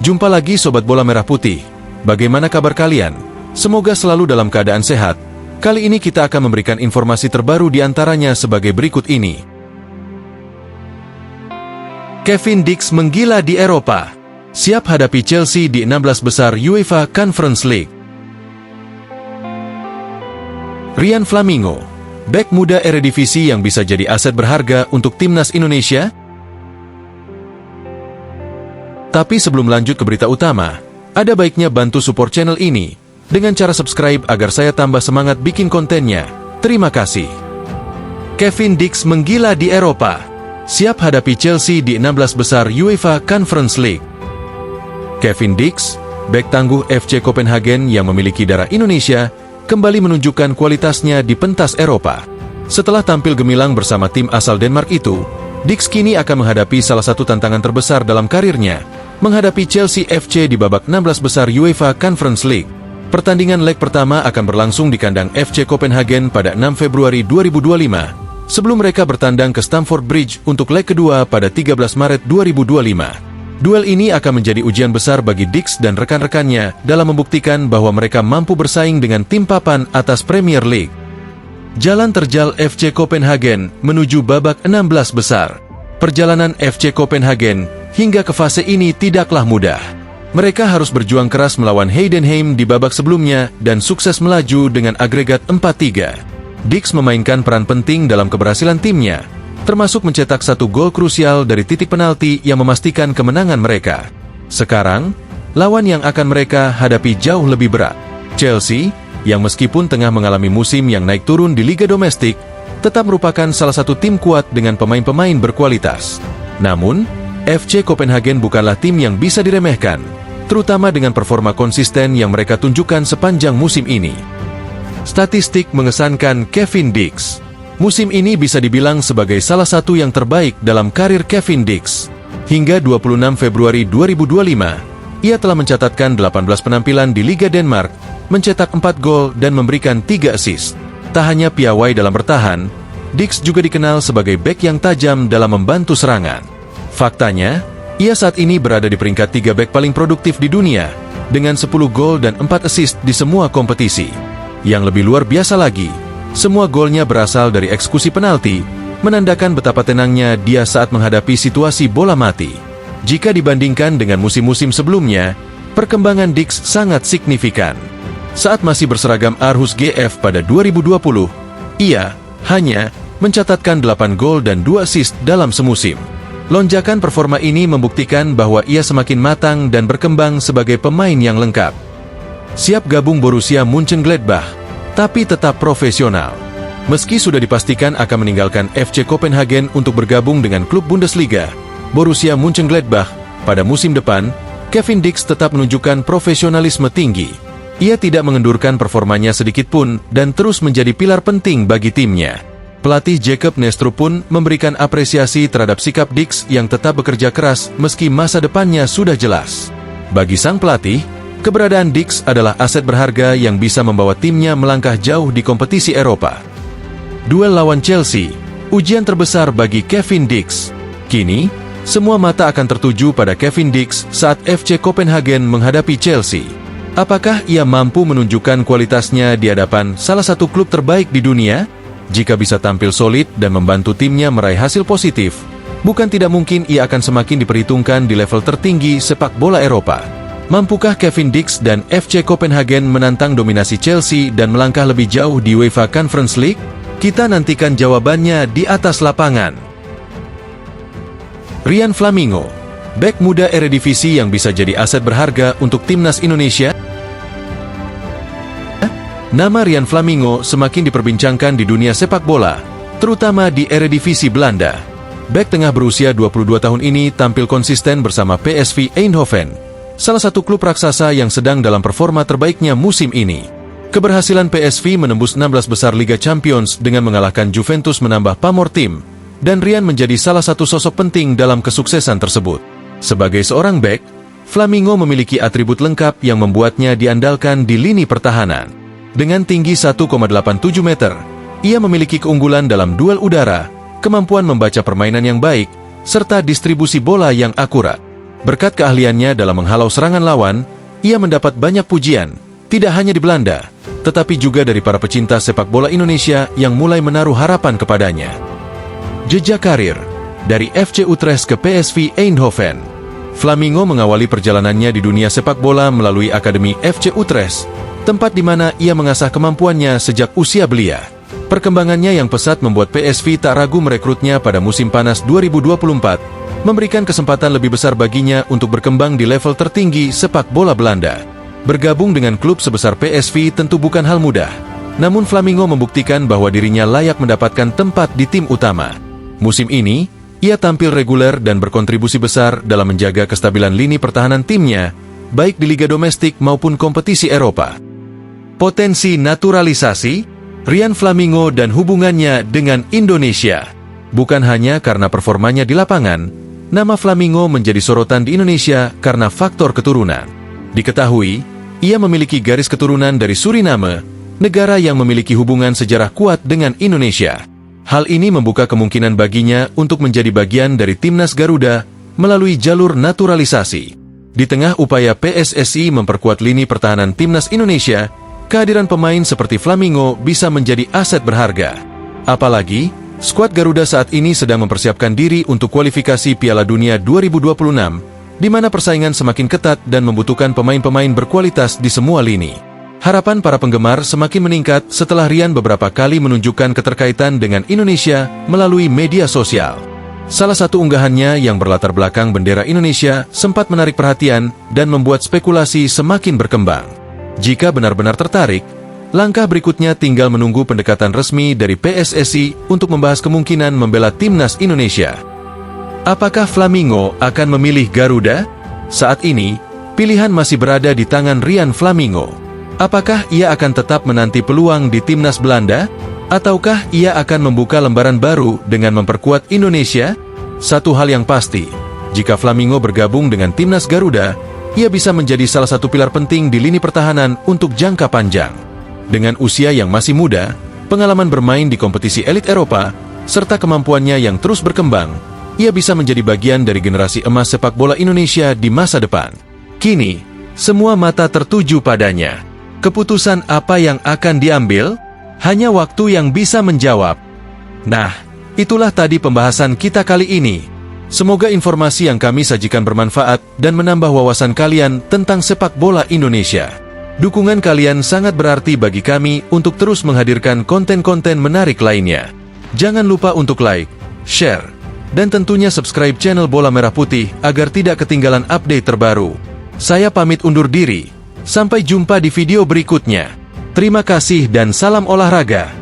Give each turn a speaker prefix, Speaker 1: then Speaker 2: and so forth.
Speaker 1: Jumpa lagi Sobat Bola Merah Putih. Bagaimana kabar kalian? Semoga selalu dalam keadaan sehat. Kali ini kita akan memberikan informasi terbaru di antaranya sebagai berikut ini. Kevin Dix menggila di Eropa. Siap hadapi Chelsea di 16 besar UEFA Conference League. Ryan Flamingo, bek muda Eredivisie yang bisa jadi aset berharga untuk timnas Indonesia? Tapi sebelum lanjut ke berita utama, ada baiknya bantu support channel ini dengan cara subscribe agar saya tambah semangat bikin kontennya. Terima kasih. Kevin Dix menggila di Eropa. Siap hadapi Chelsea di 16 besar UEFA Conference League. Kevin Dix, bek tangguh FC Copenhagen yang memiliki darah Indonesia, kembali menunjukkan kualitasnya di pentas Eropa. Setelah tampil gemilang bersama tim asal Denmark itu, Dix kini akan menghadapi salah satu tantangan terbesar dalam karirnya, menghadapi Chelsea FC di babak 16 besar UEFA Conference League. Pertandingan leg pertama akan berlangsung di kandang FC Copenhagen pada 6 Februari 2025, sebelum mereka bertandang ke Stamford Bridge untuk leg kedua pada 13 Maret 2025. Duel ini akan menjadi ujian besar bagi Dix dan rekan-rekannya dalam membuktikan bahwa mereka mampu bersaing dengan tim papan atas Premier League. Jalan terjal FC Copenhagen menuju babak 16 besar. Perjalanan FC Copenhagen hingga ke fase ini tidaklah mudah. Mereka harus berjuang keras melawan Heidenheim di babak sebelumnya dan sukses melaju dengan agregat 4-3. Dix memainkan peran penting dalam keberhasilan timnya, termasuk mencetak satu gol krusial dari titik penalti yang memastikan kemenangan mereka. Sekarang, lawan yang akan mereka hadapi jauh lebih berat. Chelsea, yang meskipun tengah mengalami musim yang naik turun di Liga Domestik, tetap merupakan salah satu tim kuat dengan pemain-pemain berkualitas. Namun, FC Copenhagen bukanlah tim yang bisa diremehkan, terutama dengan performa konsisten yang mereka tunjukkan sepanjang musim ini. Statistik mengesankan Kevin Dix. Musim ini bisa dibilang sebagai salah satu yang terbaik dalam karir Kevin Dix. Hingga 26 Februari 2025, ia telah mencatatkan 18 penampilan di Liga Denmark, mencetak 4 gol dan memberikan 3 assist. Tak hanya piawai dalam bertahan, Dix juga dikenal sebagai bek yang tajam dalam membantu serangan. Faktanya, ia saat ini berada di peringkat 3 bek paling produktif di dunia, dengan 10 gol dan 4 assist di semua kompetisi. Yang lebih luar biasa lagi, semua golnya berasal dari eksekusi penalti, menandakan betapa tenangnya dia saat menghadapi situasi bola mati. Jika dibandingkan dengan musim-musim sebelumnya, perkembangan Dix sangat signifikan. Saat masih berseragam Aarhus GF pada 2020, ia hanya mencatatkan 8 gol dan 2 assist dalam semusim. Lonjakan performa ini membuktikan bahwa ia semakin matang dan berkembang sebagai pemain yang lengkap. Siap gabung Borussia Mönchengladbach, tapi tetap profesional. Meski sudah dipastikan akan meninggalkan FC Copenhagen untuk bergabung dengan klub Bundesliga, Borussia Mönchengladbach, pada musim depan, Kevin Dix tetap menunjukkan profesionalisme tinggi. Ia tidak mengendurkan performanya sedikitpun dan terus menjadi pilar penting bagi timnya. Pelatih Jacob Nystrom pun memberikan apresiasi terhadap sikap Dix yang tetap bekerja keras meski masa depannya sudah jelas. Bagi sang pelatih, keberadaan Dix adalah aset berharga yang bisa membawa timnya melangkah jauh di kompetisi Eropa. Duel lawan Chelsea, ujian terbesar bagi Kevin Dix. Kini, semua mata akan tertuju pada Kevin Dix saat FC Copenhagen menghadapi Chelsea. Apakah ia mampu menunjukkan kualitasnya di hadapan salah satu klub terbaik di dunia? Jika bisa tampil solid dan membantu timnya meraih hasil positif, bukan tidak mungkin ia akan semakin diperhitungkan di level tertinggi sepak bola Eropa. Mampukah Kevin Dix dan FC Copenhagen menantang dominasi Chelsea dan melangkah lebih jauh di UEFA Conference League? Kita nantikan jawabannya di atas lapangan. Ryan Flamingo, bek muda Eredivisie yang bisa jadi aset berharga untuk timnas Indonesia. Nama Ryan Flamingo semakin diperbincangkan di dunia sepak bola, terutama di Eredivisie Belanda. Bek tengah berusia 22 tahun ini tampil konsisten bersama PSV Eindhoven, salah satu klub raksasa yang sedang dalam performa terbaiknya musim ini. Keberhasilan PSV menembus 16 besar Liga Champions dengan mengalahkan Juventus menambah pamor tim, dan Ryan menjadi salah satu sosok penting dalam kesuksesan tersebut. Sebagai seorang bek, Flamingo memiliki atribut lengkap yang membuatnya diandalkan di lini pertahanan. Dengan tinggi 1,87 meter, ia memiliki keunggulan dalam duel udara, kemampuan membaca permainan yang baik, serta distribusi bola yang akurat. Berkat keahliannya dalam menghalau serangan lawan, ia mendapat banyak pujian, tidak hanya di Belanda, tetapi juga dari para pecinta sepak bola Indonesia yang mulai menaruh harapan kepadanya. Jejak karir, dari FC Utrecht ke PSV Eindhoven. Flamingo mengawali perjalanannya di dunia sepak bola melalui Akademi FC Utrecht, tempat di mana ia mengasah kemampuannya sejak usia belia. Perkembangannya yang pesat membuat PSV tak ragu merekrutnya pada musim panas 2024, memberikan kesempatan lebih besar baginya untuk berkembang di level tertinggi sepak bola Belanda. Bergabung dengan klub sebesar PSV tentu bukan hal mudah, namun Flamingo membuktikan bahwa dirinya layak mendapatkan tempat di tim utama. Musim ini, ia tampil reguler dan berkontribusi besar dalam menjaga kestabilan lini pertahanan timnya, baik di liga domestik maupun kompetisi Eropa. Potensi naturalisasi, Rian Flamingo dan hubungannya dengan Indonesia. Bukan hanya karena performanya di lapangan, nama Flamingo menjadi sorotan di Indonesia karena faktor keturunan. Diketahui, ia memiliki garis keturunan dari Suriname, negara yang memiliki hubungan sejarah kuat dengan Indonesia. Hal ini membuka kemungkinan baginya untuk menjadi bagian dari timnas Garuda melalui jalur naturalisasi. Di tengah upaya PSSI memperkuat lini pertahanan timnas Indonesia, kehadiran pemain seperti Flamingo bisa menjadi aset berharga. Apalagi, skuad Garuda saat ini sedang mempersiapkan diri untuk kualifikasi Piala Dunia 2026, di mana persaingan semakin ketat dan membutuhkan pemain-pemain berkualitas di semua lini. Harapan para penggemar semakin meningkat setelah Rian beberapa kali menunjukkan keterkaitan dengan Indonesia melalui media sosial. Salah satu unggahannya yang berlatar belakang bendera Indonesia sempat menarik perhatian dan membuat spekulasi semakin berkembang. Jika benar-benar tertarik, langkah berikutnya tinggal menunggu pendekatan resmi dari PSSI untuk membahas kemungkinan membela timnas Indonesia. Apakah Flamingo akan memilih Garuda? Saat ini, pilihan masih berada di tangan Rian Flamingo. Apakah ia akan tetap menanti peluang di timnas Belanda? Ataukah ia akan membuka lembaran baru dengan memperkuat Indonesia? Satu hal yang pasti, jika Flamingo bergabung dengan timnas Garuda, ia bisa menjadi salah satu pilar penting di lini pertahanan untuk jangka panjang. Dengan usia yang masih muda, pengalaman bermain di kompetisi elit Eropa, serta kemampuannya yang terus berkembang, ia bisa menjadi bagian dari generasi emas sepak bola Indonesia di masa depan. Kini, semua mata tertuju padanya. Keputusan apa yang akan diambil? Hanya waktu yang bisa menjawab. Nah, itulah tadi pembahasan kita kali ini. Semoga informasi yang kami sajikan bermanfaat dan menambah wawasan kalian tentang sepak bola Indonesia. Dukungan kalian sangat berarti bagi kami untuk terus menghadirkan konten-konten menarik lainnya. Jangan lupa untuk like, share, dan tentunya subscribe channel Bola Merah Putih agar tidak ketinggalan update terbaru. Saya pamit undur diri. Sampai jumpa di video berikutnya. Terima kasih dan salam olahraga.